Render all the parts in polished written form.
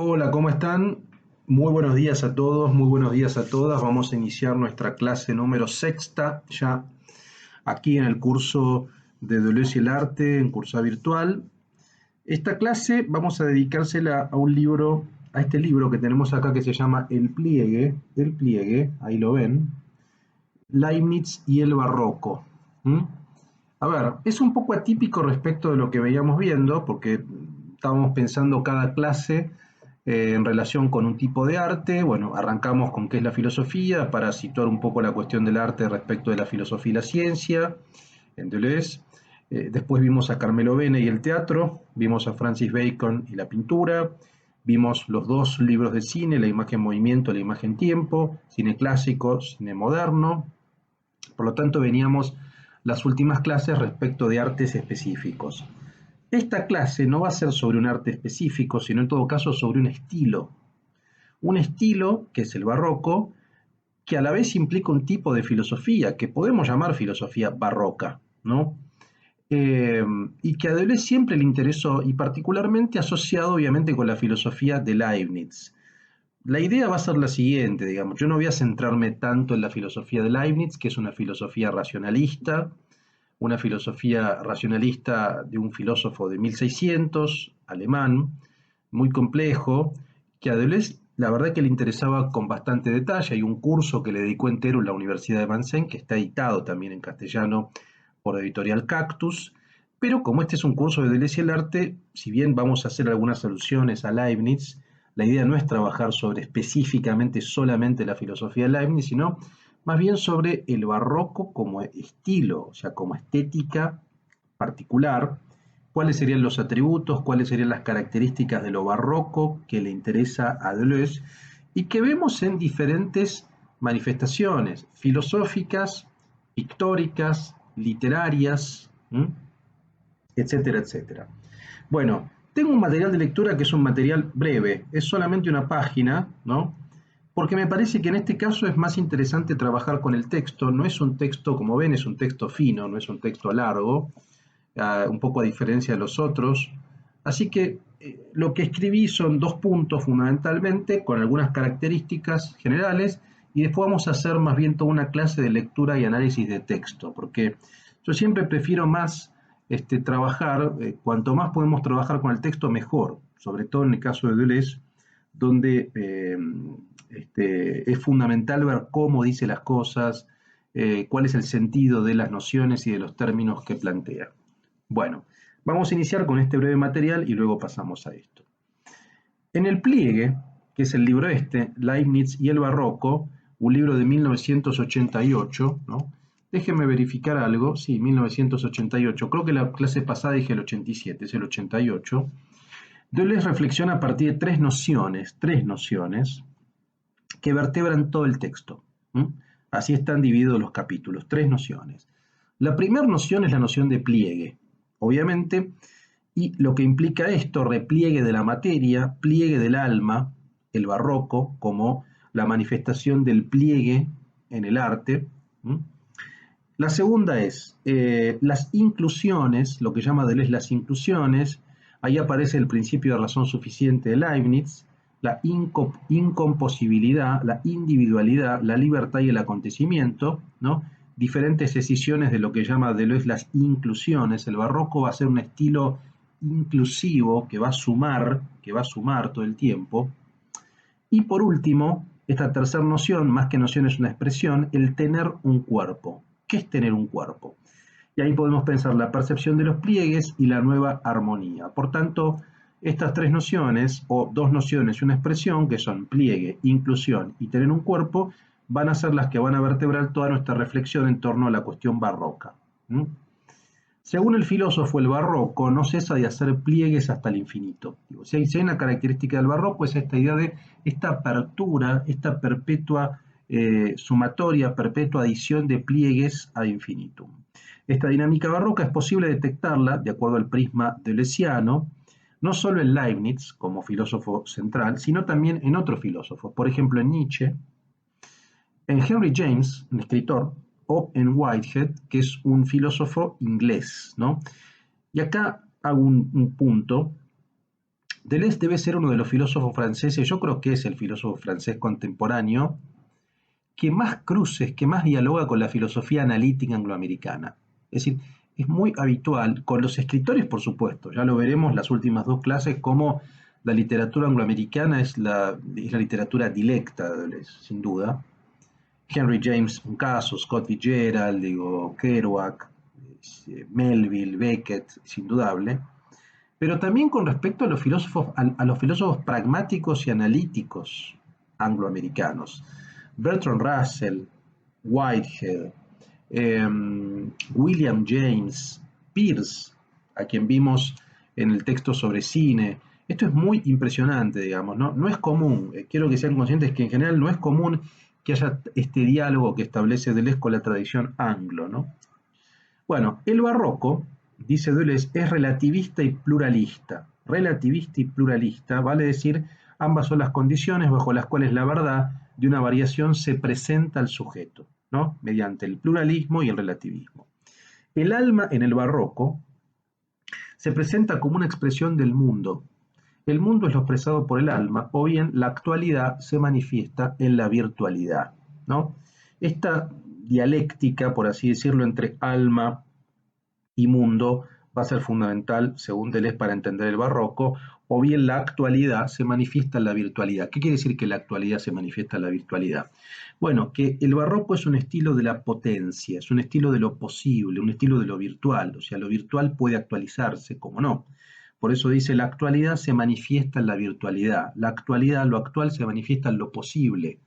Hola, ¿cómo están? Muy buenos días a todos, muy buenos días a todas. Vamos a iniciar nuestra clase número sexta, ya aquí en el curso de Deleuze y el arte, en curso virtual. Esta clase vamos a dedicársela a un libro, a este libro que tenemos acá que se llama El Pliegue, ahí lo ven, Leibniz y el Barroco. ¿Mm? A ver, es un poco atípico respecto de lo que veíamos viendo, porque estábamos pensando cada clase en relación con un tipo de arte. Bueno, arrancamos con qué es la filosofía, para situar un poco la cuestión del arte respecto de la filosofía y la ciencia, en Deleuze. Después vimos a Carmelo Bene y el teatro, vimos a Francis Bacon y la pintura, vimos los dos libros de cine, la imagen movimiento, la imagen tiempo, cine clásico, cine moderno. Por lo tanto, veníamos las últimas clases respecto de artes específicos. Esta clase no va a ser sobre un arte específico, sino en todo caso sobre un estilo. Un estilo, que es el barroco, que a la vez implica un tipo de filosofía, que podemos llamar filosofía barroca, ¿no? Y que a Deleuze siempre le interesó, y particularmente asociado obviamente con la filosofía de Leibniz. La idea va a ser la siguiente, digamos, yo no voy a centrarme tanto en la filosofía de Leibniz, que es una filosofía racionalista de un filósofo de 1600, alemán, muy complejo, que a Deleuze la verdad que le interesaba con bastante detalle. Hay un curso que le dedicó entero en la Universidad de Vincennes, que está editado también en castellano por Editorial Cactus, pero como este es un curso de Deleuze y el arte, si bien vamos a hacer algunas alusiones a Leibniz, la idea no es trabajar sobre específicamente solamente la filosofía de Leibniz, sino más bien sobre el barroco como estilo, o sea, como estética particular, cuáles serían los atributos, cuáles serían las características de lo barroco que le interesa a Deleuze y que vemos en diferentes manifestaciones filosóficas, pictóricas, literarias, etcétera, etcétera. Bueno, tengo un material de lectura que es un material breve, es solamente una página, ¿no? Porque me parece que en este caso es más interesante trabajar con el texto, no es un texto, como ven, es un texto fino, no es un texto largo, un poco a diferencia de los otros. Así que lo que escribí son dos puntos fundamentalmente, con algunas características generales, y después vamos a hacer más bien toda una clase de lectura y análisis de texto, porque yo siempre prefiero más trabajar, cuanto más podemos trabajar con el texto, mejor, sobre todo en el caso de Deleuze, donde es fundamental ver cómo dice las cosas, cuál es el sentido de las nociones y de los términos que plantea. Bueno, vamos a iniciar con este breve material y luego pasamos a esto. En el pliegue, que es el libro Leibniz y el Barroco, un libro de 1988, ¿no? Déjenme verificar algo, sí, 1988, creo que la clase pasada dije el 87, es el 88. Deleuze reflexiona a partir de tres nociones que vertebran todo el texto. Así están divididos los capítulos, tres nociones. La primera noción es la noción de pliegue, obviamente, y lo que implica esto, repliegue de la materia, pliegue del alma, el barroco, como la manifestación del pliegue en el arte. La segunda es las inclusiones, lo que llama Deleuze las inclusiones. Ahí aparece el principio de razón suficiente de Leibniz, la incomposibilidad, la individualidad, la libertad y el acontecimiento, ¿no? Diferentes decisiones de lo que llama Deleuze las inclusiones. El barroco va a ser un estilo inclusivo que va a sumar todo el tiempo. Y por último, esta tercera noción, más que noción es una expresión, el tener un cuerpo. ¿Qué es tener un cuerpo? Y ahí podemos pensar la percepción de los pliegues y la nueva armonía. Por tanto, estas tres nociones, o dos nociones y una expresión, que son pliegue, inclusión y tener un cuerpo, van a ser las que van a vertebrar toda nuestra reflexión en torno a la cuestión barroca. Según el filósofo, el barroco no cesa de hacer pliegues hasta el infinito. Si hay una característica del barroco es esta idea de esta apertura, esta perpetua sumatoria, perpetua adición de pliegues ad infinitum. Esta dinámica barroca es posible detectarla, de acuerdo al prisma deleuziano, no solo en Leibniz como filósofo central, sino también en otros filósofos, por ejemplo en Nietzsche, en Henry James, un escritor, o en Whitehead, que es un filósofo inglés, ¿no? Y acá hago un punto. Deleuze debe ser uno de los filósofos franceses, yo creo que es el filósofo francés contemporáneo, que más cruces, que más dialoga con la filosofía analítica angloamericana. Es decir, es muy habitual, con los escritores por supuesto, ya lo veremos las últimas dos clases, cómo la literatura angloamericana es la literatura dilecta de Deleuze, sin duda. Henry James, un caso, Scott Fitzgerald, digo, Kerouac, Melville, Beckett, es indudable, pero también con respecto a los filósofos pragmáticos y analíticos angloamericanos. Bertrand Russell, Whitehead, William James, Peirce, a quien vimos en el texto sobre cine. Esto es muy impresionante, digamos, ¿no? No es común, quiero que sean conscientes que en general no es común que haya este diálogo que establece Deleuze con la tradición anglo, ¿no? Bueno, el barroco, dice Deleuze, es relativista y pluralista. Relativista y pluralista vale decir ambas son las condiciones bajo las cuales la verdad de una variación se presenta al sujeto, ¿no? Mediante el pluralismo y el relativismo. El alma en el barroco se presenta como una expresión del mundo. El mundo es lo expresado por el alma, o bien la actualidad se manifiesta en la virtualidad, ¿no? Esta dialéctica, por así decirlo, entre alma y mundo va a ser fundamental, según Deleuze, para entender el barroco, o bien la actualidad se manifiesta en la virtualidad. ¿Qué quiere decir que la actualidad se manifiesta en la virtualidad? Bueno, que el barroco es un estilo de la potencia, es un estilo de lo posible, un estilo de lo virtual, o sea, lo virtual puede actualizarse, como no. Por eso dice, la actualidad se manifiesta en la virtualidad, la actualidad, lo actual se manifiesta en lo posible.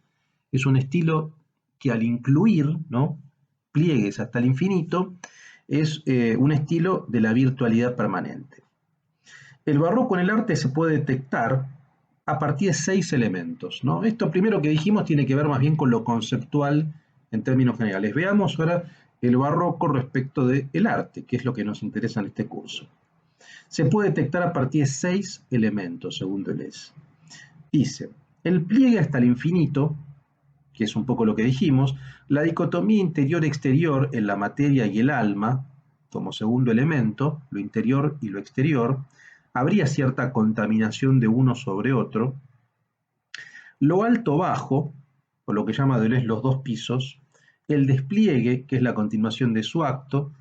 Es un estilo que al incluir, ¿no?, pliegues hasta el infinito, es un estilo de la virtualidad permanente. El barroco en el arte se puede detectar a partir de 6 elementos, ¿no? Esto primero que dijimos tiene que ver más bien con lo conceptual en términos generales. Veamos ahora el barroco respecto del arte, que es lo que nos interesa en este curso. Se puede detectar a partir de 6 elementos, según Deleuze. Dice, el pliegue hasta el infinito, que es un poco lo que dijimos, la dicotomía interior-exterior en la materia y el alma, como segundo elemento, lo interior y lo exterior, habría cierta contaminación de uno sobre otro, lo alto-bajo, o lo que llama Deleuze los dos pisos, el despliegue, que es la continuación de su acto,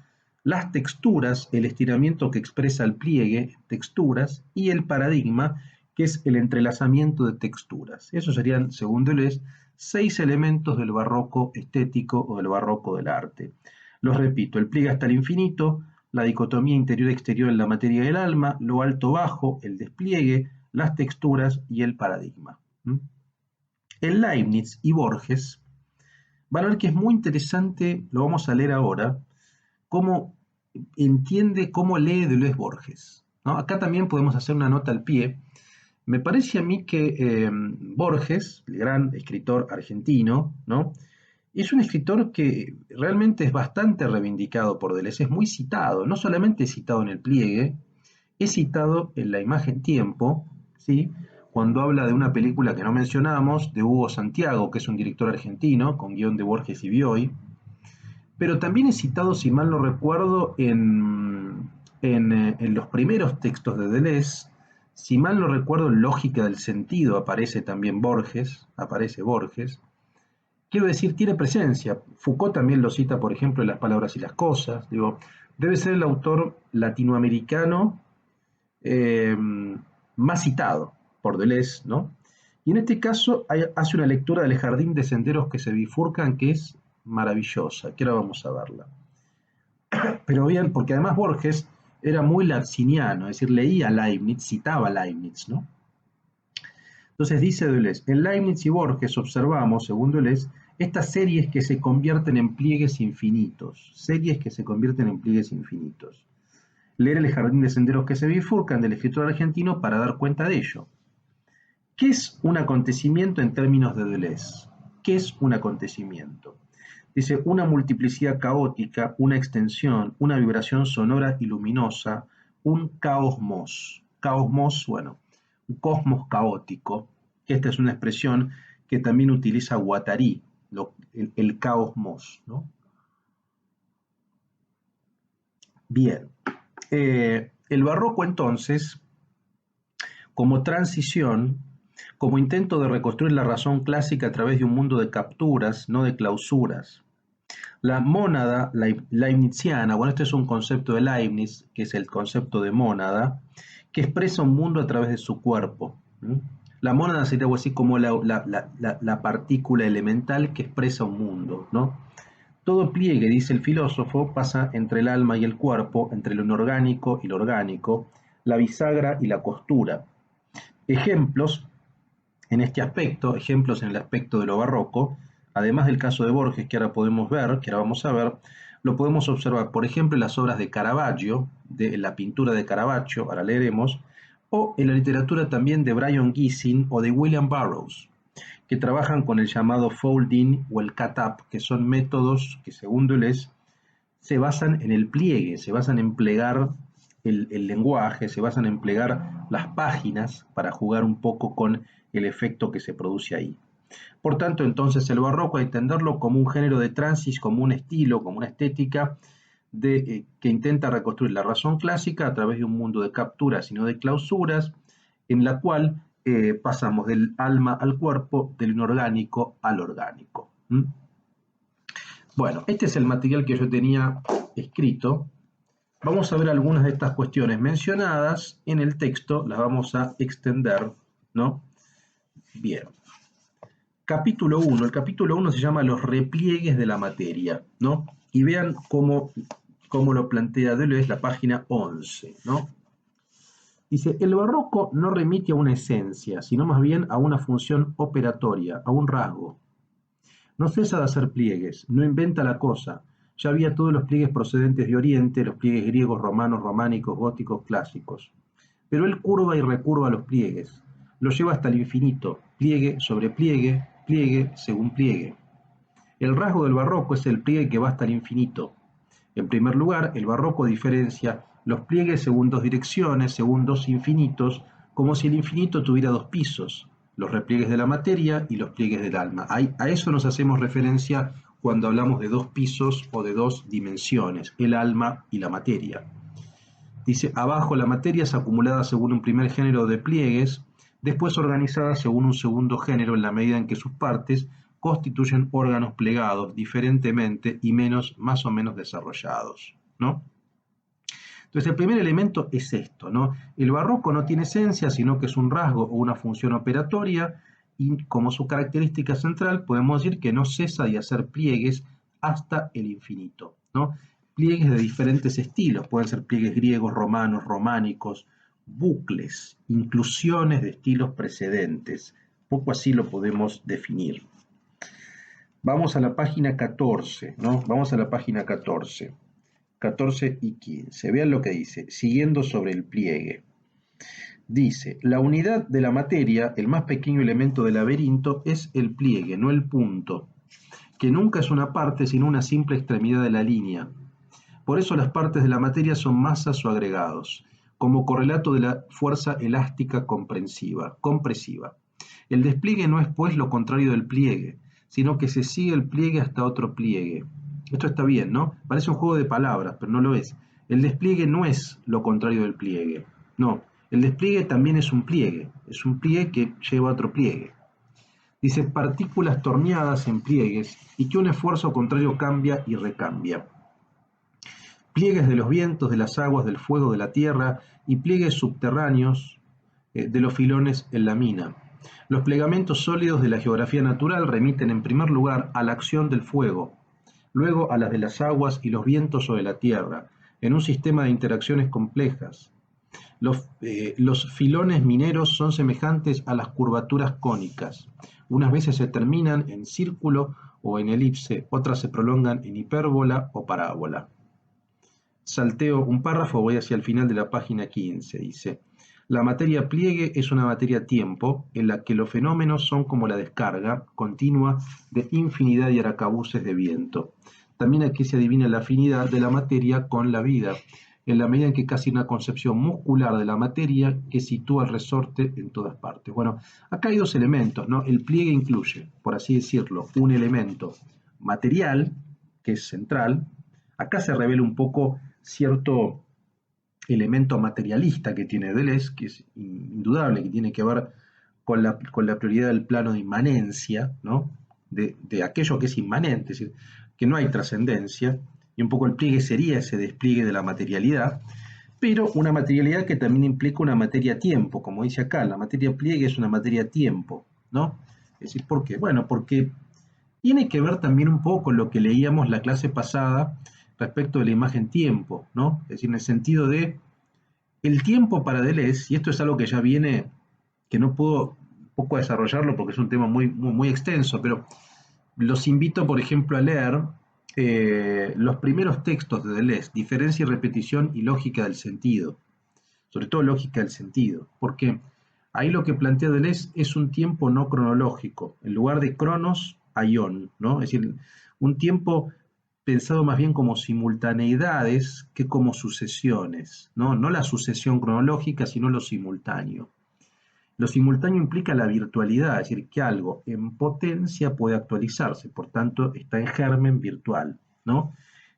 las texturas, el estiramiento que expresa el pliegue, texturas, y el paradigma, que es el entrelazamiento de texturas. Esos serían, según Deleuze, 6 elementos del barroco estético o del barroco del arte. Los repito, el pliegue hasta el infinito, la dicotomía interior-exterior en la materia del alma, lo alto-bajo, el despliegue, las texturas y el paradigma. En Leibniz y Borges van a ver que es muy interesante, lo vamos a leer ahora, cómo entiende, cómo lee Deleuze Borges, ¿no? Acá también podemos hacer una nota al pie. Me parece a mí que Borges, el gran escritor argentino, ¿no?, es un escritor que realmente es bastante reivindicado por Deleuze, es muy citado, no solamente es citado en el pliegue, es citado en La imagen tiempo, ¿sí?, cuando habla de una película que no mencionamos, de Hugo Santiago, que es un director argentino, con guión de Borges y Bioy, pero también es citado, si mal no recuerdo, en los primeros textos de Deleuze. Si mal no recuerdo, en Lógica del Sentido aparece también Borges, aparece Borges. Quiero decir, tiene presencia. Foucault también lo cita, por ejemplo, en Las palabras y las cosas. Digo, debe ser el autor latinoamericano eh, más citado por Deleuze, ¿no? Y en este caso hace una lectura del Jardín de senderos que se bifurcan que es maravillosa, que ahora vamos a verla. Pero bien, porque además Borges era muy leibniziano, es decir, leía Leibniz, citaba Leibniz, ¿no? Entonces dice Deleuze, en Leibniz y Borges observamos, según Deleuze, estas series que se convierten en pliegues infinitos, series que se convierten en pliegues infinitos. Leer El jardín de senderos que se bifurcan del escritor argentino para dar cuenta de ello. ¿Qué es un acontecimiento en términos de Deleuze? ¿Qué es un acontecimiento? Dice, una multiplicidad caótica, una extensión, una vibración sonora y luminosa, un caosmos. Caosmos, bueno, un cosmos caótico. Esta es una expresión que también utiliza Guattari, el caosmos, ¿no? Bien. El barroco entonces como transición, como intento de reconstruir la razón clásica a través de un mundo de capturas, no de clausuras. La mónada leibniziana, bueno, este es un concepto de Leibniz, que es el concepto de mónada, que expresa un mundo a través de su cuerpo. La mónada sería algo así como la partícula elemental que expresa un mundo, ¿no? Todo pliegue, dice el filósofo, pasa entre el alma y el cuerpo, entre lo inorgánico y lo orgánico, la bisagra y la costura. Ejemplos en este aspecto, ejemplos en el aspecto de lo barroco, además del caso de Borges que ahora podemos ver, que ahora vamos a ver, lo podemos observar, por ejemplo, en las obras de Caravaggio, de la pintura de Caravaggio, ahora leeremos, o en la literatura también de Brian Gysin o de William Burroughs, que trabajan con el llamado folding o el cut-up, que son métodos que, según Deleuze, se basan en el pliegue, se basan en plegar el lenguaje, se basan en plegar las páginas para jugar un poco con el efecto que se produce ahí. Por tanto, entonces el barroco hay que entenderlo como un género de transis, como un estilo, como una estética que intenta reconstruir la razón clásica a través de un mundo de capturas y no de clausuras, en la cual pasamos del alma al cuerpo, del inorgánico al orgánico. Bueno, este es el material que yo tenía escrito. Vamos a ver algunas de estas cuestiones mencionadas en el texto, las vamos a extender, ¿no? Bien. Capítulo 1. El capítulo 1 se llama Los repliegues de la materia, ¿no? Y vean cómo lo plantea Deleuze, la página 11, ¿no? Dice, el barroco no remite a una esencia, sino más bien a una función operatoria, a un rasgo. No cesa de hacer pliegues, no inventa la cosa. Ya había todos los pliegues procedentes de Oriente, los pliegues griegos, romanos, románicos, góticos, clásicos. Pero él curva y recurva los pliegues, los lleva hasta el infinito, pliegue sobre pliegue, pliegue según pliegue. El rasgo del barroco es el pliegue que va hasta el infinito. En primer lugar, el barroco diferencia los pliegues según dos direcciones, según dos infinitos, como si el infinito tuviera dos pisos, los repliegues de la materia y los pliegues del alma. A eso nos hacemos referencia cuando hablamos de dos pisos o de dos dimensiones, el alma y la materia. Dice, abajo la materia es acumulada según un primer género de pliegues, después organizada según un segundo género en la medida en que sus partes constituyen órganos plegados diferentemente y más o menos desarrollados, ¿no? Entonces el primer elemento es esto, ¿no? El barroco no tiene esencia, sino que es un rasgo o una función operatoria, y como su característica central podemos decir que no cesa de hacer pliegues hasta el infinito, ¿no? Pliegues de diferentes estilos, pueden ser pliegues griegos, romanos, románicos, bucles, inclusiones de estilos precedentes, poco así lo podemos definir. Vamos a la página 14, ¿no? Vamos a la página 14. 14 y 15. Vean lo que dice, siguiendo sobre el pliegue. Dice, la unidad de la materia, el más pequeño elemento del laberinto, es el pliegue, no el punto, que nunca es una parte, sino una simple extremidad de la línea. Por eso las partes de la materia son masas o agregados, como correlato de la fuerza elástica compresiva. El despliegue no es, pues, lo contrario del pliegue, sino que se sigue el pliegue hasta otro pliegue. Esto está bien, ¿no? Parece un juego de palabras, pero no lo es. El despliegue no es lo contrario del pliegue. No, el despliegue también es un pliegue que lleva a otro pliegue. Dice partículas torneadas en pliegues y que un esfuerzo contrario cambia y recambia. Pliegues de los vientos, de las aguas, del fuego, de la tierra y pliegues subterráneos de los filones en la mina. Los plegamentos sólidos de la geografía natural remiten en primer lugar a la acción del fuego, luego a las de las aguas y los vientos sobre la tierra, en un sistema de interacciones complejas. Los filones mineros son semejantes a las curvaturas cónicas. Unas veces se terminan en círculo o en elipse, otras se prolongan en hipérbola o parábola. Salteo un párrafo, voy hacia el final de la página 15, dice, la materia pliegue es una materia tiempo en la que los fenómenos son como la descarga continua de infinidad de arcabuces de viento. También aquí se adivina la afinidad de la materia con la vida, en la medida en que casi una concepción muscular de la materia que sitúa el resorte en todas partes. Bueno, acá hay dos elementos, ¿no? El pliegue incluye, por así decirlo, un elemento material, que es central. Acá se revela un poco cierto elemento materialista que tiene Deleuze, que es indudable, que tiene que ver con la prioridad del plano de inmanencia, ¿no? de aquello que es inmanente, es decir, que no hay trascendencia, y un poco el pliegue sería ese despliegue de la materialidad, pero una materialidad que también implica una materia-tiempo, como dice acá, la materia pliegue es una materia-tiempo, ¿no? Es decir, ¿por qué? Bueno, porque tiene que ver también un poco con lo que leíamos la clase pasada respecto de la imagen tiempo, ¿no? Es decir, en el sentido de el tiempo para Deleuze, y esto es algo que ya viene, que no puedo un poco desarrollarlo porque es un tema muy extenso, pero los invito, por ejemplo, a leer los primeros textos de Deleuze, Diferencia y repetición y lógica del sentido, sobre todo lógica del sentido, porque ahí lo que plantea Deleuze es un tiempo no cronológico, en lugar de cronos, aion, ¿no? Es decir, un tiempo pensado más bien como simultaneidades que como sucesiones, ¿no? No la sucesión cronológica, sino lo simultáneo. Lo simultáneo implica la virtualidad, es decir, que algo en potencia puede actualizarse, por tanto está en germen virtual, ¿no?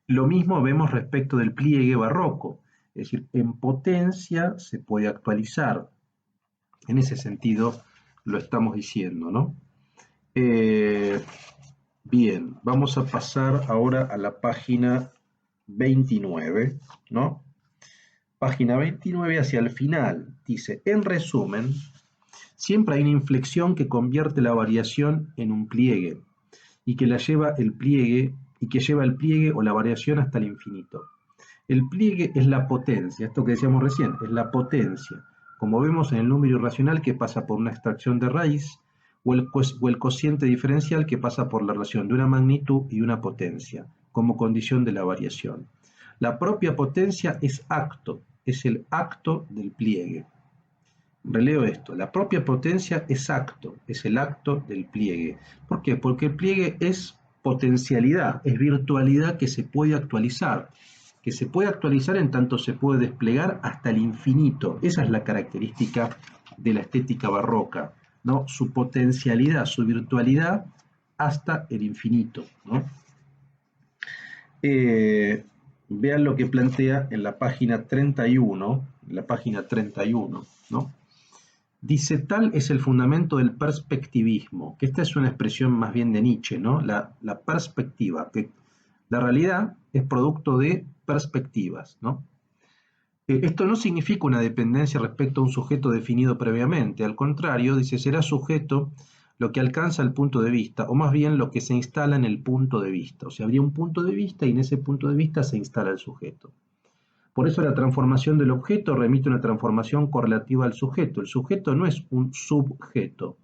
Lo mismo vemos respecto del pliegue barroco, es decir, en potencia se puede actualizar. En ese sentido lo estamos diciendo, ¿no? Bien, vamos a pasar ahora a la página 29, ¿no? Página 29 hacia el final, dice, en resumen, siempre hay una inflexión que convierte la variación en un pliegue y que lleva el pliegue o la variación hasta el infinito. El pliegue es la potencia, esto que decíamos recién, es la potencia, como vemos en el número irracional que pasa por una extracción de raíz o el cociente diferencial que pasa por la relación de una magnitud y una potencia, como condición de la variación. La propia potencia es acto, es el acto del pliegue. Releo esto, la propia potencia es acto, es el acto del pliegue. ¿Por qué? Porque el pliegue es potencialidad, es virtualidad que se puede actualizar en tanto se puede desplegar hasta el infinito. Esa es la característica de la estética barroca, ¿no? Su potencialidad, su virtualidad hasta el infinito, ¿no? Vean lo que plantea en la página 31, ¿no? Dice, tal es el fundamento del perspectivismo, que esta es una expresión más bien de Nietzsche, ¿no? La perspectiva, que la realidad es producto de perspectivas, ¿no? Esto no significa una dependencia respecto a un sujeto definido previamente, al contrario, dice, será sujeto lo que alcanza el punto de vista, o más bien lo que se instala en el punto de vista. O sea, habría un punto de vista y en ese punto de vista se instala el sujeto. Por eso la transformación del objeto remite a una transformación correlativa al sujeto. El sujeto no es un sujeto,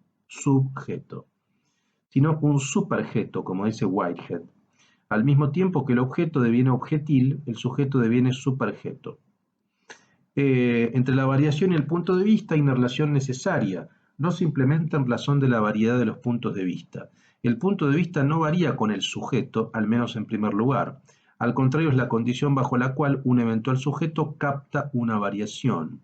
sino un superjeto, como dice Whitehead. Al mismo tiempo que el objeto deviene objetil, el sujeto deviene superjeto. Entre la variación y el punto de vista hay una relación necesaria. No se implementa en razón de la variedad de los puntos de vista. El punto de vista no varía con el sujeto, al menos en primer lugar. Al contrario, es la condición bajo la cual un eventual sujeto capta una variación.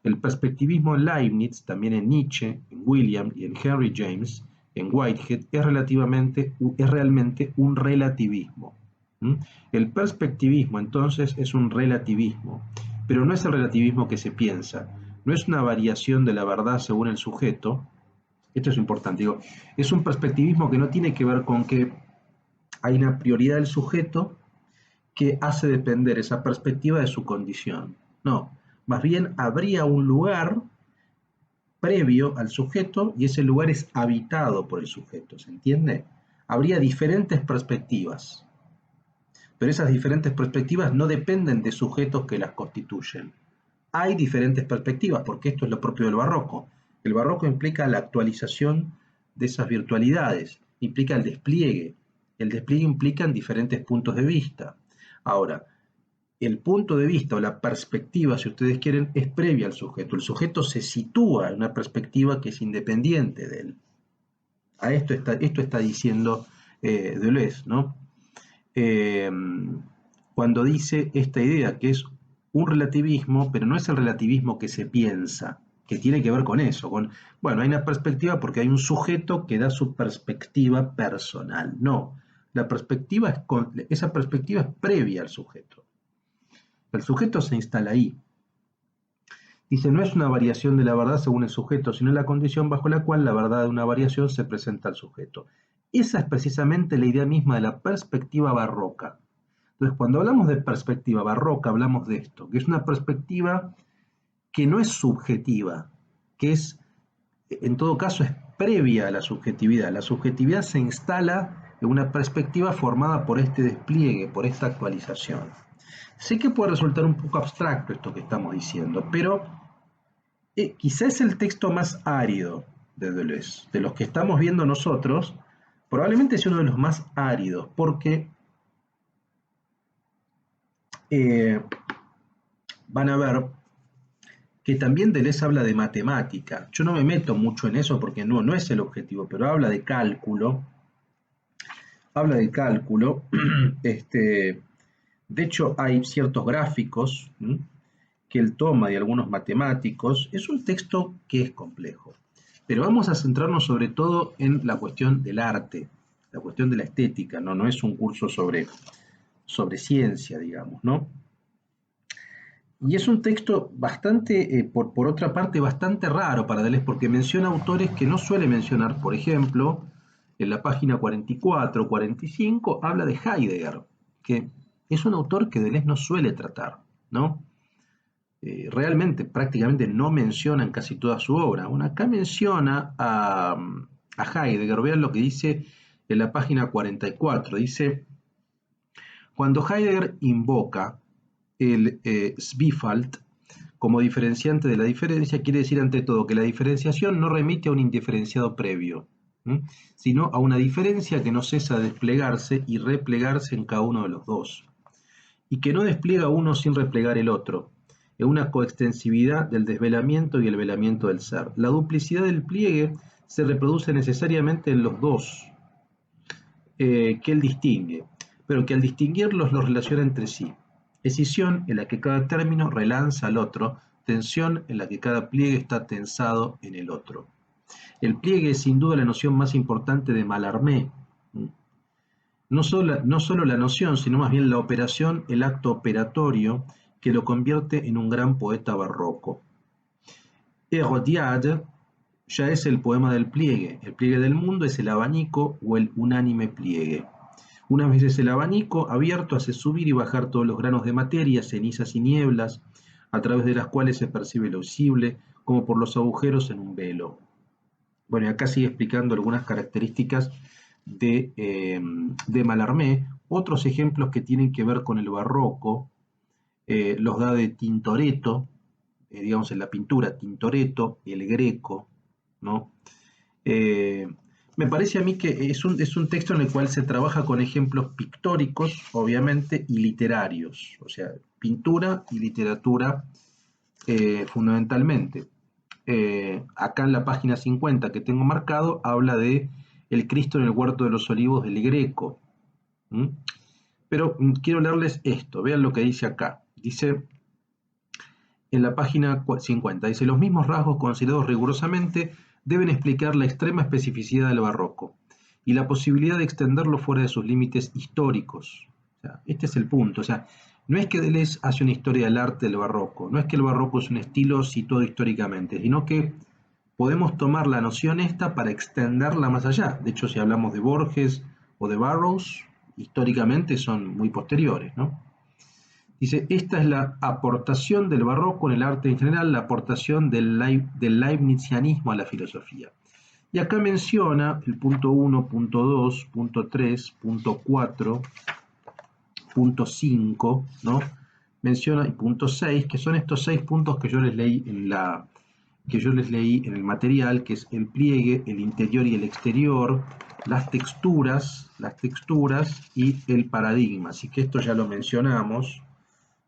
El perspectivismo en Leibniz, también en Nietzsche, en William y en Henry James, en Whitehead, es realmente un relativismo. El perspectivismo, entonces, es un relativismo, pero no es el relativismo que se piensa, no es una variación de la verdad según el sujeto. Esto es importante, digo, es un perspectivismo que no tiene que ver con que hay una prioridad del sujeto que hace depender esa perspectiva de su condición. No, más bien habría un lugar previo al sujeto y ese lugar es habitado por el sujeto, ¿se entiende? Habría diferentes perspectivas, pero esas diferentes perspectivas no dependen de sujetos que las constituyen. Hay diferentes perspectivas, porque esto es lo propio del barroco. El barroco implica la actualización de esas virtualidades, implica el despliegue. El despliegue implica en diferentes puntos de vista. Ahora, el punto de vista o la perspectiva, si ustedes quieren, es previa al sujeto. El sujeto se sitúa en una perspectiva que es independiente de él. A esto está diciendo Deleuze, ¿no? Cuando dice esta idea que es un relativismo, pero no es el relativismo que se piensa, que tiene que ver con eso, bueno, hay una perspectiva porque hay un sujeto que da su perspectiva personal. No, esa perspectiva es previa al sujeto. El sujeto se instala ahí, Dice, no es una variación de la verdad según el sujeto, sino la condición bajo la cual la verdad de una variación se presenta al sujeto. Esa es precisamente la idea misma de la perspectiva barroca. Entonces, cuando hablamos de perspectiva barroca, hablamos de esto, que es una perspectiva que no es subjetiva, que es, en todo caso, es previa a la subjetividad. La subjetividad se instala en una perspectiva formada por este despliegue, por esta actualización. Sé que puede resultar un poco abstracto esto que estamos diciendo, pero quizá es el texto más árido de Deleuze. De los que estamos viendo nosotros, probablemente es uno de los más áridos, porque van a ver que también Deleuze habla de matemática. Yo no me meto mucho en eso porque no es el objetivo, pero habla de cálculo. Habla de cálculo. De hecho, hay ciertos gráficos que él toma de algunos matemáticos. Es un texto que es complejo. Pero vamos a centrarnos sobre todo en la cuestión del arte, la cuestión de la estética, no es un curso sobre ciencia, digamos, ¿no? Y es un texto bastante, por otra parte, bastante raro para Deleuze, porque menciona autores que no suele mencionar. Por ejemplo, en la página 44, 45, habla de Heidegger, que es un autor que Deleuze no suele tratar, ¿no? Realmente, prácticamente no menciona en casi toda su obra. Acá menciona a Heidegger, vean lo que dice en la página 44, dice, cuando Heidegger invoca el Zwiefalt como diferenciante de la diferencia, quiere decir ante todo que la diferenciación no remite a un indiferenciado previo, sino a una diferencia que no cesa de desplegarse y replegarse en cada uno de los dos, y que no despliega uno sin replegar el otro, en una coextensividad del desvelamiento y el velamiento del ser. La duplicidad del pliegue se reproduce necesariamente en los dos que él distingue, pero que al distinguirlos los relaciona entre sí. Escisión en la que cada término relanza al otro, tensión en la que cada pliegue está tensado en el otro. El pliegue es sin duda la noción más importante de Mallarmé. No solo la noción, sino más bien la operación, el acto operatorio, que lo convierte en un gran poeta barroco. Hérodiade ya es el poema del pliegue. El pliegue del mundo es el abanico o el unánime pliegue. Una vez es el abanico abierto hace subir y bajar todos los granos de materia, cenizas y nieblas, a través de las cuales se percibe lo visible, como por los agujeros en un velo. Bueno, y acá sigue explicando algunas características de Mallarmé. Otros ejemplos que tienen que ver con el barroco los da de Tintoretto, digamos en la pintura, Tintoretto, el Greco, ¿no? Me parece a mí que es un texto en el cual se trabaja con ejemplos pictóricos, obviamente, y literarios, o sea, pintura y literatura fundamentalmente. Acá en la página 50 que tengo marcado, habla de el Cristo en el huerto de los olivos del Greco. Pero quiero leerles esto, vean lo que dice acá. Dice en la página 50, dice, los mismos rasgos considerados rigurosamente deben explicar la extrema especificidad del barroco y la posibilidad de extenderlo fuera de sus límites históricos. O sea, este es el punto. O sea, no es que Deleuze hace una historia del arte del barroco, no es que el barroco es un estilo situado históricamente, sino que podemos tomar la noción esta para extenderla más allá. De hecho, si hablamos de Borges o de Burroughs, históricamente son muy posteriores, ¿no? Dice, esta es la aportación del barroco en el arte en general, la aportación del leibnizianismo a la filosofía. Y acá menciona el punto 1, punto 2, punto 3, punto 4, punto 5, ¿no? Menciona el punto 6, que son estos 6 puntos que yo les leí en el material, que es el pliegue, el interior y el exterior, las texturas y el paradigma. Así que esto ya lo mencionamos.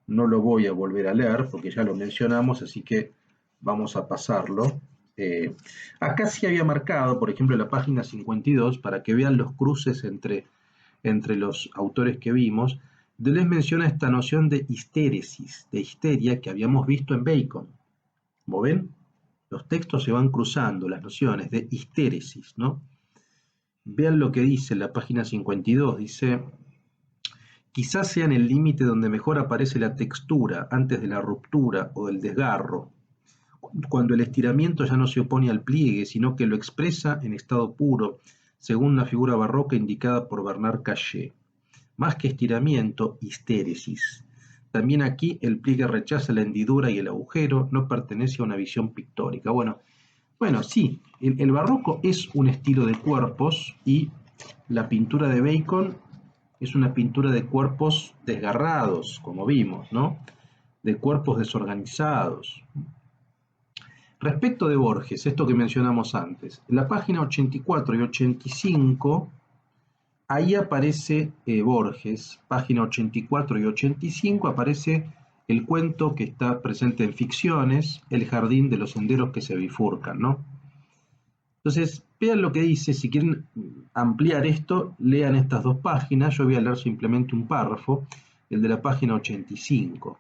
No lo voy a volver a leer porque ya lo mencionamos, así que vamos a pasarlo. Acá sí había marcado, por ejemplo, la página 52, para que vean los cruces entre los autores que vimos. Deleuze menciona esta noción de histéresis, de histeria, que habíamos visto en Bacon. Como ven, los textos se van cruzando, las nociones de histéresis, ¿no? Vean lo que dice en la página 52, dice... Quizás sea en el límite donde mejor aparece la textura antes de la ruptura o del desgarro. cuando el estiramiento ya no se opone al pliegue, sino que lo expresa en estado puro, según una figura barroca indicada por Bernard Caillé. Más que estiramiento, histéresis. También aquí el pliegue rechaza la hendidura y el agujero, no pertenece a una visión pictórica. Bueno, sí, el barroco es un estilo de cuerpos y la pintura de Bacon es una pintura de cuerpos desgarrados, como vimos, ¿no? De cuerpos desorganizados. Respecto de Borges, esto que mencionamos antes, en la página 84 y 85, ahí aparece Borges, página 84 y 85, aparece el cuento que está presente en Ficciones, El jardín de los senderos que se bifurcan, ¿no? Entonces, vean lo que dice, si quieren ampliar esto, lean estas dos páginas, yo voy a leer simplemente un párrafo, el de la página 85.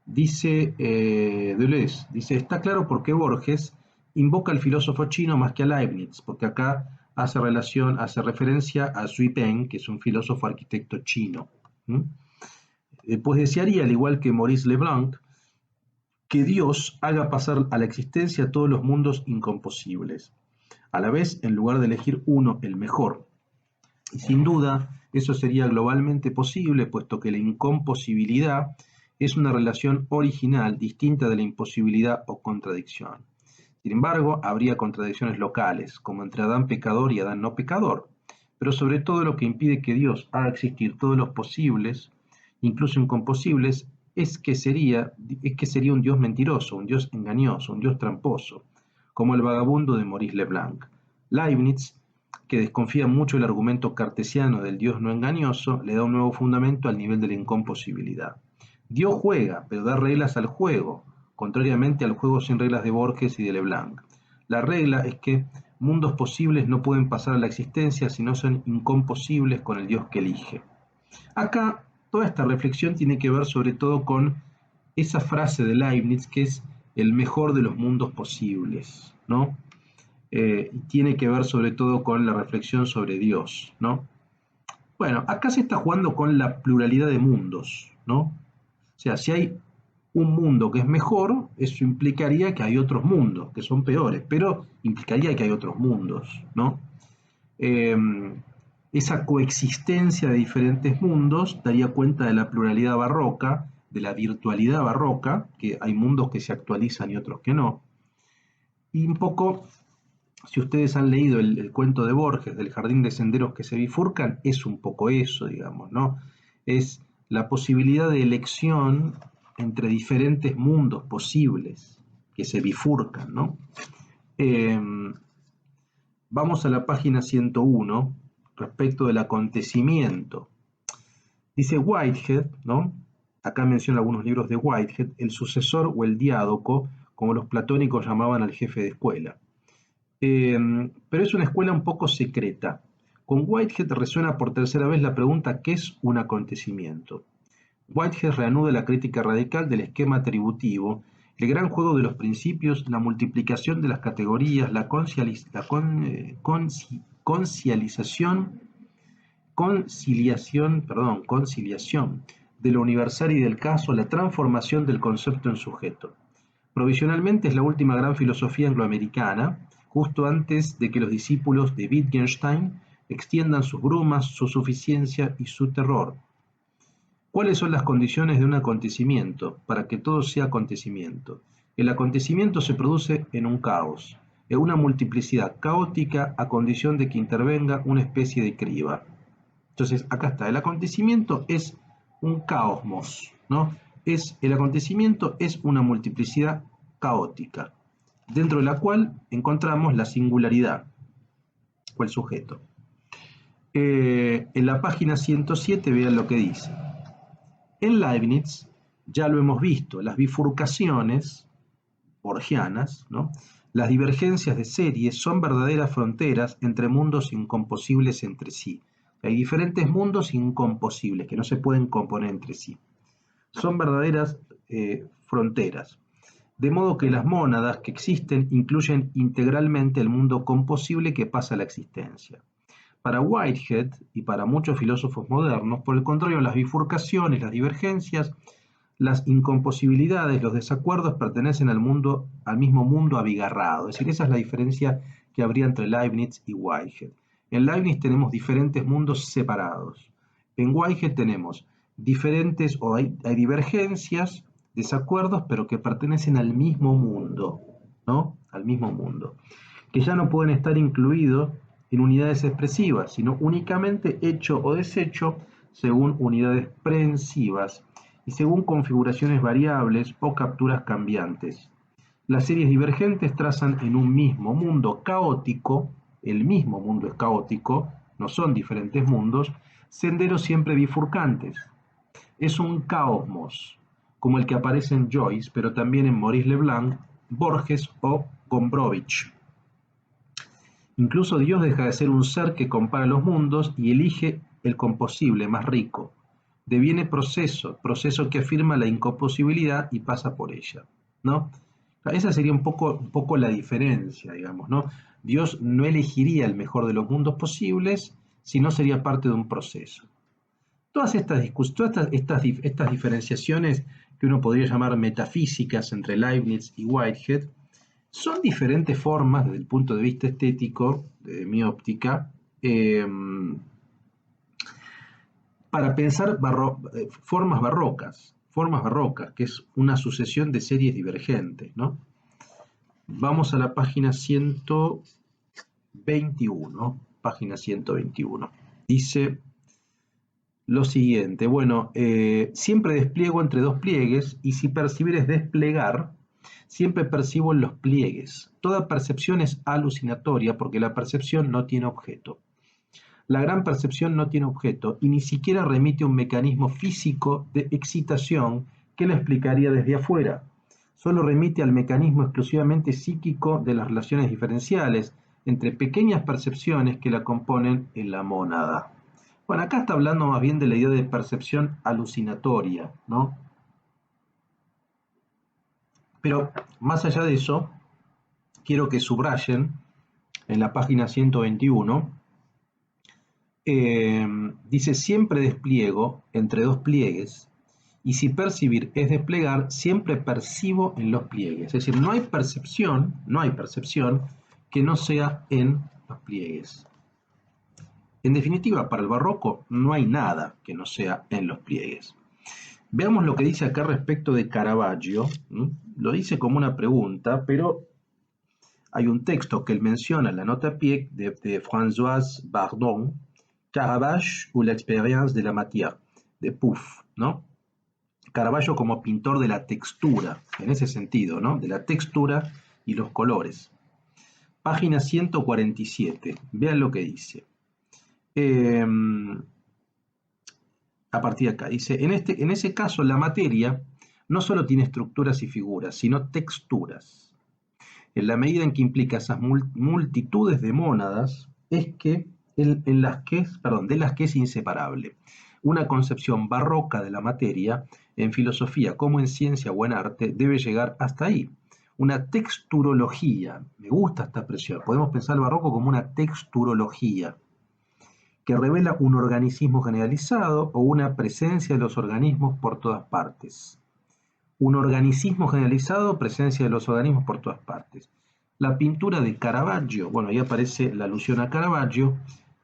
Dice Deleuze, dice, está claro por qué Borges invoca al filósofo chino más que a Leibniz, porque acá hace referencia a Xu Peng, que es un filósofo arquitecto chino. Pues desearía, al igual que Maurice Leblanc, que Dios haga pasar a la existencia todos los mundos incomposibles. A la vez, en lugar de elegir uno, el mejor. Y sin duda, eso sería globalmente posible, puesto que la incomposibilidad es una relación original distinta de la imposibilidad o contradicción. Sin embargo, habría contradicciones locales, como entre Adán pecador y Adán no pecador, pero sobre todo lo que impide que Dios haga existir todos los posibles, incluso incomposibles, es que sería un Dios mentiroso, un Dios engañoso, un Dios tramposo, como el vagabundo de Maurice Leblanc. Leibniz, que desconfía mucho del argumento cartesiano del Dios no engañoso, le da un nuevo fundamento al nivel de la incomposibilidad. Dios juega, pero da reglas al juego, contrariamente al juego sin reglas de Borges y de Leblanc. La regla es que mundos posibles no pueden pasar a la existencia si no son incomposibles con el Dios que elige. Acá, toda esta reflexión tiene que ver sobre todo con esa frase de Leibniz que es el mejor de los mundos posibles, ¿no? Tiene que ver sobre todo con la reflexión sobre Dios, ¿no? Bueno, acá se está jugando con la pluralidad de mundos, ¿no? O sea, si hay un mundo que es mejor, eso implicaría que hay otros mundos que son peores, pero implicaría que hay otros mundos, ¿no? Esa coexistencia de diferentes mundos daría cuenta de la pluralidad barroca, de la virtualidad barroca, que hay mundos que se actualizan y otros que no. Y un poco, si ustedes han leído el cuento de Borges, del jardín de senderos que se bifurcan, es un poco eso, digamos, ¿no? Es la posibilidad de elección entre diferentes mundos posibles que se bifurcan, ¿no? Vamos a la página 101, respecto del acontecimiento. Dice Whitehead, ¿no? Acá menciona algunos libros de Whitehead, el sucesor o el diádoco, como los platónicos llamaban al jefe de escuela. Pero es una escuela un poco secreta. Con Whitehead resuena por tercera vez la pregunta ¿qué es un acontecimiento? Whitehead reanuda la crítica radical del esquema atributivo, el gran juego de los principios, la multiplicación de las categorías, la conciliación de lo universal y del caso, la transformación del concepto en sujeto. Provisionalmente es la última gran filosofía angloamericana, justo antes de que los discípulos de Wittgenstein extiendan sus brumas, su suficiencia y su terror. ¿Cuáles son las condiciones de un acontecimiento para que todo sea acontecimiento? El acontecimiento se produce en un caos, en una multiplicidad caótica a condición de que intervenga una especie de criba. Entonces, acá está, el acontecimiento es un caosmos, ¿no? El acontecimiento es una multiplicidad caótica, dentro de la cual encontramos la singularidad, o el sujeto. En la página 107 vean lo que dice. En Leibniz, ya lo hemos visto, las bifurcaciones borgianas, ¿no? Las divergencias de series son verdaderas fronteras entre mundos incomposibles entre sí. Hay diferentes mundos incomposibles que no se pueden componer entre sí. Son verdaderas fronteras. De modo que las mónadas que existen incluyen integralmente el mundo composible que pasa a la existencia. Para Whitehead y para muchos filósofos modernos, por el contrario, las bifurcaciones, las divergencias, Las incomposibilidades, los desacuerdos pertenecen al mismo mundo abigarrado. Es decir, esa es la diferencia que habría entre Leibniz y Whitehead. En Leibniz tenemos diferentes mundos separados. En Whitehead tenemos diferentes, o hay divergencias, desacuerdos, pero que pertenecen al mismo mundo, ¿no? Al mismo mundo. Que ya no pueden estar incluidos en unidades expresivas, sino únicamente hecho o deshecho según unidades prehensivas y según configuraciones variables o capturas cambiantes. Las series divergentes trazan en un mismo mundo caótico, el mismo mundo es caótico, no son diferentes mundos, senderos siempre bifurcantes. Es un caosmos, como el que aparece en Joyce, pero también en Maurice Leblanc, Borges o Gombrowicz. Incluso Dios deja de ser un ser que compara los mundos y elige el composible más rico. Deviene proceso que afirma la incomposibilidad y pasa por ella, ¿no? Esa sería un poco la diferencia, digamos, ¿no? Dios no elegiría el mejor de los mundos posibles, sino sería parte de un proceso. Todas estas diferenciaciones que uno podría llamar metafísicas entre Leibniz y Whitehead son diferentes formas, desde el punto de vista estético, de mi óptica, para pensar formas barrocas, que es una sucesión de series divergentes, ¿no? Vamos a la página 121, Dice lo siguiente, bueno, siempre despliego entre dos pliegues, y si percibir es desplegar, siempre percibo en los pliegues. Toda percepción es alucinatoria porque la percepción no tiene objeto. La gran percepción no tiene objeto y ni siquiera remite un mecanismo físico de excitación que la explicaría desde afuera. Solo remite al mecanismo exclusivamente psíquico de las relaciones diferenciales entre pequeñas percepciones que la componen en la mónada. Bueno, acá está hablando más bien de la idea de percepción alucinatoria, ¿no? Pero más allá de eso, quiero que subrayen en la página 121, dice siempre despliego entre dos pliegues, y si percibir es desplegar, siempre percibo en los pliegues. Es decir, no hay percepción que no sea en los pliegues. En definitiva, para el barroco no hay nada que no sea en los pliegues. Veamos lo que dice acá respecto de Caravaggio. Lo dice como una pregunta, pero hay un texto que él menciona en la nota a pie de Françoise Bardon, Caravage ou l'expérience de la matière, de Puff, ¿no? Caravaggio como pintor de la textura, en ese sentido, ¿no? De la textura y los colores. Página 147, vean lo que dice. A partir de acá, dice, en ese caso la materia no solo tiene estructuras y figuras, sino texturas. En la medida en que implica esas multitudes de mónadas, es que de las que es inseparable. Una concepción barroca de la materia, en filosofía como en ciencia o en arte, debe llegar hasta ahí. Una texturología, me gusta esta expresión, podemos pensar el barroco como una texturología, que revela un organicismo generalizado o una presencia de los organismos por todas partes. Un organicismo generalizado, presencia de los organismos por todas partes. La pintura de Caravaggio, bueno, ahí aparece la alusión a Caravaggio.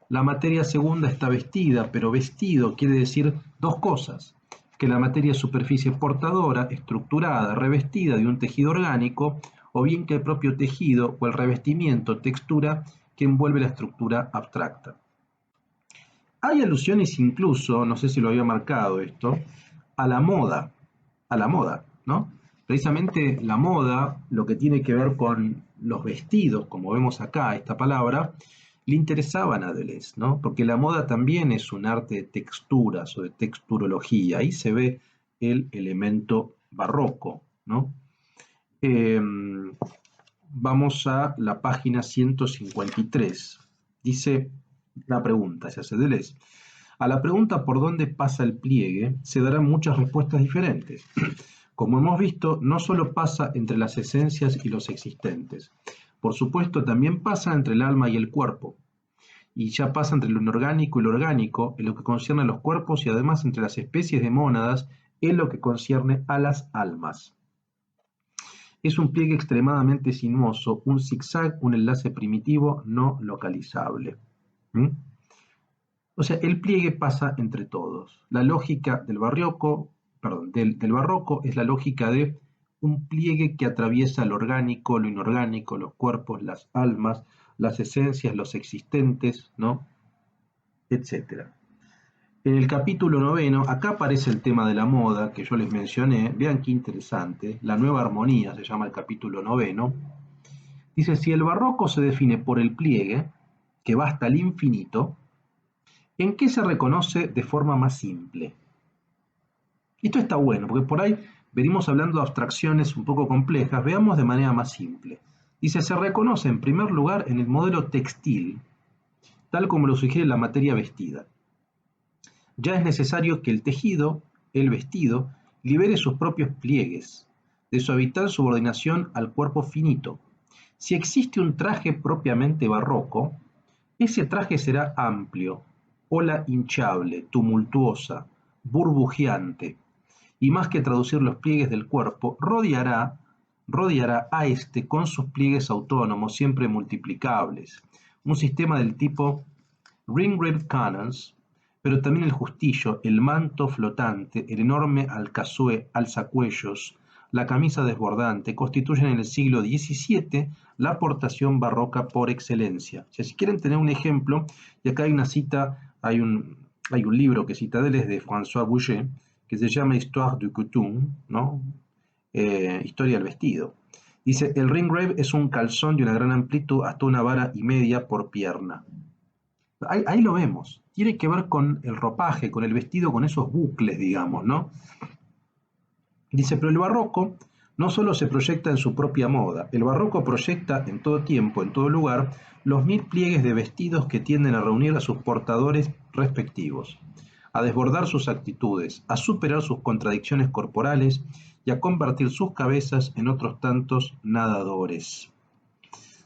La materia segunda está vestida, pero vestido quiere decir dos cosas: que la materia es superficie portadora, estructurada, revestida de un tejido orgánico, o bien que el propio tejido o el revestimiento, textura, que envuelve la estructura abstracta. Hay alusiones incluso, no sé si lo había marcado esto, a la moda, ¿no? Precisamente la moda, lo que tiene que ver con los vestidos, como vemos acá, esta palabra, le interesaban a Deleuze, ¿no? Porque la moda también es un arte de texturas o de texturología. Ahí se ve el elemento barroco, ¿no? Vamos a la página 153. Dice la pregunta, se hace Deleuze. A la pregunta por dónde pasa el pliegue se darán muchas respuestas diferentes. Como hemos visto, no solo pasa entre las esencias y los existentes. Por supuesto, también pasa entre el alma y el cuerpo, y ya pasa entre lo inorgánico y lo orgánico en lo que concierne a los cuerpos, y además entre las especies de mónadas en lo que concierne a las almas. Es un pliegue extremadamente sinuoso, un zigzag, un enlace primitivo no localizable. ¿Mm? O sea, el pliegue pasa entre todos. La lógica del barroco es la lógica de un pliegue que atraviesa lo orgánico, lo inorgánico, los cuerpos, las almas, las esencias, los existentes, ¿no? Etcétera. En el capítulo 9, acá aparece el tema de la moda que yo les mencioné. Vean qué interesante. La nueva armonía se llama el capítulo 9. Dice, si el barroco se define por el pliegue, que va hasta el infinito, ¿en qué se reconoce de forma más simple? Esto está bueno, porque por ahí venimos hablando de abstracciones un poco complejas, veamos de manera más simple. Dice, se reconoce en primer lugar en el modelo textil, tal como lo sugiere la materia vestida. Ya es necesario que el tejido, el vestido, libere sus propios pliegues, de su habitual subordinación al cuerpo finito. Si existe un traje propiamente barroco, ese traje será amplio, ola hinchable, tumultuosa, burbujeante, y más que traducir los pliegues del cuerpo, rodeará a este con sus pliegues autónomos, siempre multiplicables. Un sistema del tipo ring-ribbed cannons, pero también el justillo, el manto flotante, el enorme alzacuellos, la camisa desbordante, constituyen en el siglo XVII la aportación barroca por excelencia. Si quieren tener un ejemplo, y acá hay una cita, hay un libro que cita de él, es de François Boucher, que se llama Histoire du costume, ¿no? Historia del vestido. Dice, el ring-rave es un calzón de una gran amplitud hasta una vara y media por pierna. Ahí lo vemos. Tiene que ver con el ropaje, con el vestido, con esos bucles, digamos, ¿no? Dice, pero el barroco no solo se proyecta en su propia moda, el barroco proyecta en todo tiempo, en todo lugar, los 1000 pliegues de vestidos que tienden a reunir a sus portadores respectivos, a desbordar sus actitudes, a superar sus contradicciones corporales y a convertir sus cabezas en otros tantos nadadores.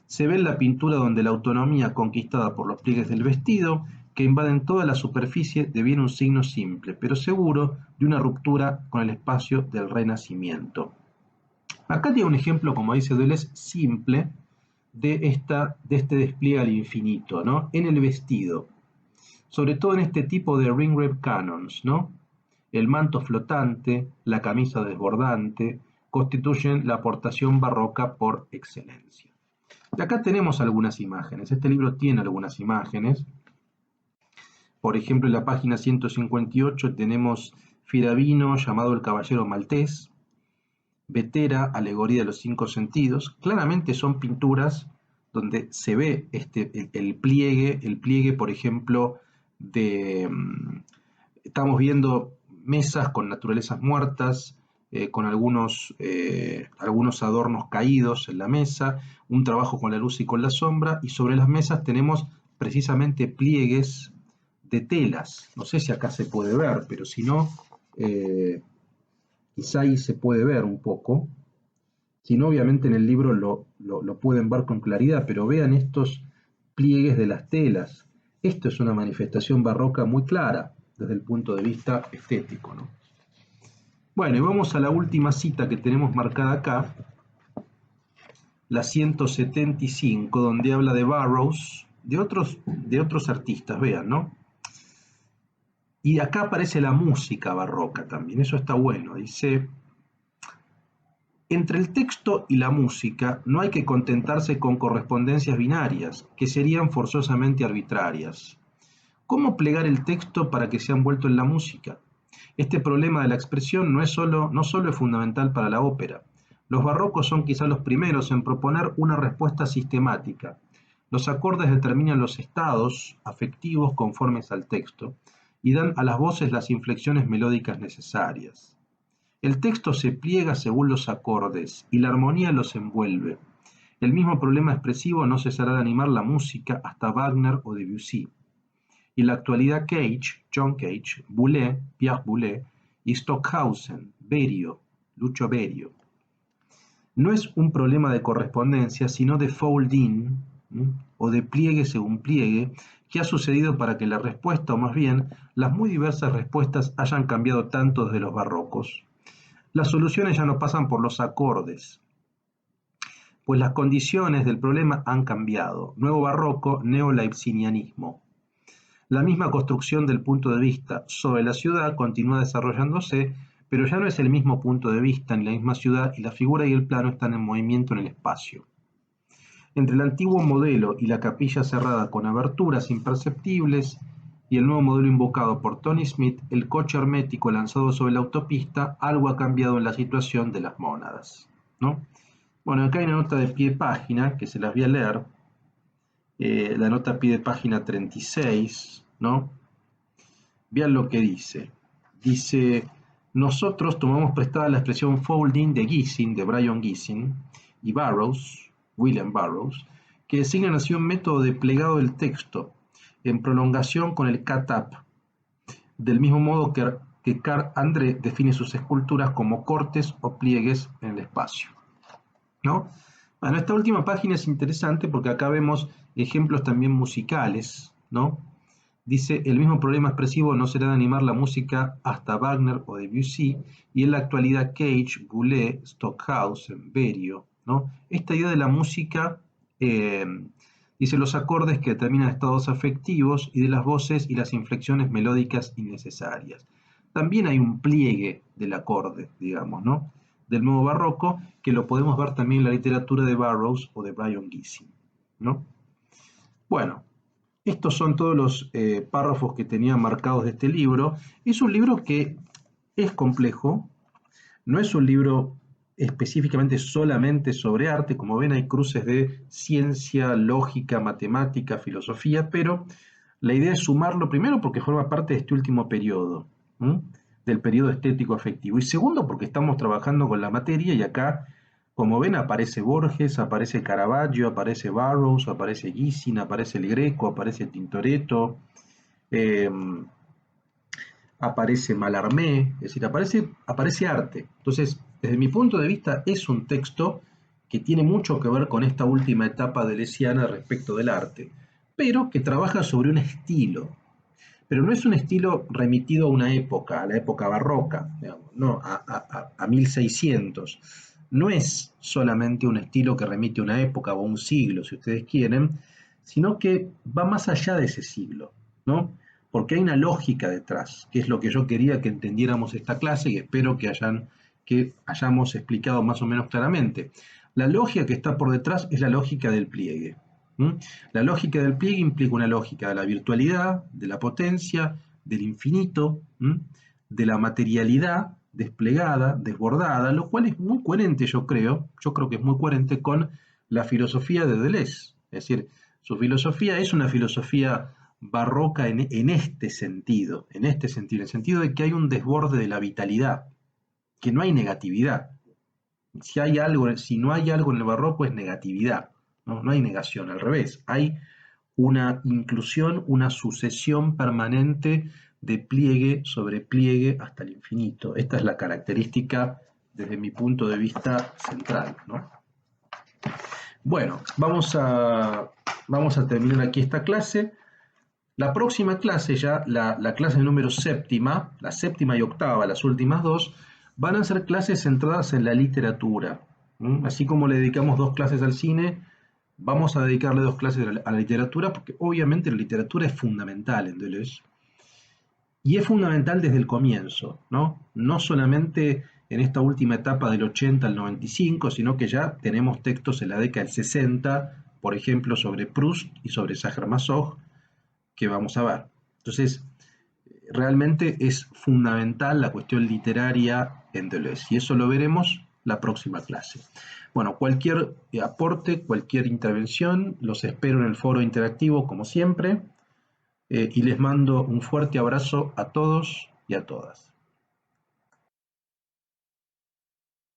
Se ve en la pintura donde la autonomía conquistada por los pliegues del vestido, que invaden toda la superficie, deviene un signo simple, pero seguro, de una ruptura con el espacio del Renacimiento. Acá tiene un ejemplo, como dice Deleuze, simple de este despliegue al infinito, ¿no? En el vestido, sobre todo en este tipo de ring-rave canons, ¿no? El manto flotante, la camisa desbordante, constituyen la aportación barroca por excelencia. Y acá tenemos algunas imágenes. Este libro tiene algunas imágenes. Por ejemplo, en la página 158 tenemos Firavino, llamado el Caballero Maltés, Vetera, Alegoría de los 5 sentidos. Claramente son pinturas donde se ve el pliegue, por ejemplo, estamos viendo mesas con naturalezas muertas, con algunos adornos caídos en la mesa, un trabajo con la luz y con la sombra, y sobre las mesas tenemos precisamente pliegues de telas. No sé si acá se puede ver, pero si no, quizá ahí se puede ver un poco. Si no, obviamente en el libro lo pueden ver con claridad, pero vean estos pliegues de las telas. Esto es una manifestación barroca muy clara desde el punto de vista estético, ¿no? Bueno, y vamos a la última cita que tenemos marcada acá, la 175, donde habla de Burroughs, de otros artistas, vean, ¿no? Y acá aparece la música barroca también, eso está bueno. Dice, entre el texto y la música no hay que contentarse con correspondencias binarias, que serían forzosamente arbitrarias. ¿Cómo plegar el texto para que sea envuelto en la música? Este problema de la expresión no solo es fundamental para la ópera. Los barrocos son quizá los primeros en proponer una respuesta sistemática. Los acordes determinan los estados afectivos conformes al texto y dan a las voces las inflexiones melódicas necesarias. El texto se pliega según los acordes y la armonía los envuelve. El mismo problema expresivo no cesará de animar la música hasta Wagner o Debussy. Y en la actualidad Cage, John Cage, Boulez, Pierre Boulez y Stockhausen, Berio, Lucio Berio. No es un problema de correspondencia, sino de fold-in, o de pliegue según pliegue, ¿qué ha sucedido para que la respuesta, o más bien las muy diversas respuestas, hayan cambiado tanto desde los barrocos? Las soluciones ya no pasan por los acordes, pues las condiciones del problema han cambiado. Nuevo barroco, neo-leibnizianismo. La misma construcción del punto de vista sobre la ciudad continúa desarrollándose, pero ya no es el mismo punto de vista en la misma ciudad y la figura y el plano están en movimiento en el espacio. Entre el antiguo modelo y la capilla cerrada con aberturas imperceptibles y el nuevo modelo invocado por Tony Smith, el coche hermético lanzado sobre la autopista, algo ha cambiado en la situación de las mónadas, ¿no? Bueno, acá hay una nota de pie de página que se las voy a leer. La nota a pie de página 36, ¿no? Vean lo que dice. Dice, nosotros tomamos prestada la expresión folding de Gisin, de Brian Gisin, y Burroughs, William Burroughs, que designan así un método de plegado del texto, en prolongación con el cut-up, del mismo modo que Carl André define sus esculturas como cortes o pliegues en el espacio, ¿no? Bueno, esta última página es interesante porque acá vemos ejemplos también musicales, ¿no? Dice, el mismo problema expresivo no será de animar la música hasta Wagner o Debussy, y en la actualidad Cage, Boulez, Stockhausen, Berio, ¿no? Esta idea de la música, dice, los acordes que determinan estados afectivos y de las voces y las inflexiones melódicas innecesarias. También hay un pliegue del acorde, digamos, ¿no? Del nuevo barroco, que lo podemos ver también en la literatura de Burroughs o de Brian Gisin, ¿no? Bueno, estos son todos los párrafos que tenía marcados de este libro. Es un libro que es complejo, no es un libro específicamente solamente sobre arte, como ven hay cruces de ciencia, lógica, matemática, filosofía, pero la idea es sumarlo primero porque forma parte de este último periodo, ¿m? Del periodo estético afectivo, y segundo porque estamos trabajando con la materia y acá, como ven, aparece Borges, aparece Caravaggio, aparece Burroughs, aparece Gisin, aparece el Greco, aparece Tintoretto, eh, aparece Mallarmé, es decir, aparece arte. Entonces, desde mi punto de vista, es un texto que tiene mucho que ver con esta última etapa deleuziana respecto del arte, pero que trabaja sobre un estilo. Pero no es un estilo remitido a una época, a la época barroca, digamos, no, a 1600. No es solamente un estilo que remite a una época o a un siglo, si ustedes quieren, sino que va más allá de ese siglo, ¿no? Porque hay una lógica detrás, que es lo que yo quería que entendiéramos esta clase y espero que hayamos explicado más o menos claramente. La lógica que está por detrás es la lógica del pliegue. La lógica del pliegue implica una lógica de la virtualidad, de la potencia, del infinito, de la materialidad desplegada, desbordada, lo cual es muy coherente, yo creo que es muy coherente con la filosofía de Deleuze. Es decir, su filosofía es una filosofía barroca en este sentido, en el sentido de que hay un desborde de la vitalidad, que no hay negatividad. Si no hay algo en el barroco es negatividad. No hay negación, al revés, hay una inclusión, una sucesión permanente de pliegue sobre pliegue hasta el infinito. Esta es la característica, desde mi punto de vista, central, ¿no? Bueno, vamos a terminar aquí esta clase. La próxima clase, ya la clase número séptima, la séptima y octava, las últimas dos, van a ser clases centradas en la literatura. Así como le dedicamos 2 clases al cine, vamos a dedicarle 2 clases a la literatura, porque obviamente la literatura es fundamental en Deleuze. Y es fundamental desde el comienzo, ¿no? No solamente en esta última etapa del 80 al 95, sino que ya tenemos textos en la década del 60, por ejemplo, sobre Proust y sobre Sacher-Masoch, que vamos a ver. Entonces, realmente es fundamental la cuestión literaria en Deleuze, y eso lo veremos la próxima clase. Bueno, cualquier aporte, cualquier intervención, los espero en el foro interactivo como siempre, y les mando un fuerte abrazo a todos y a todas.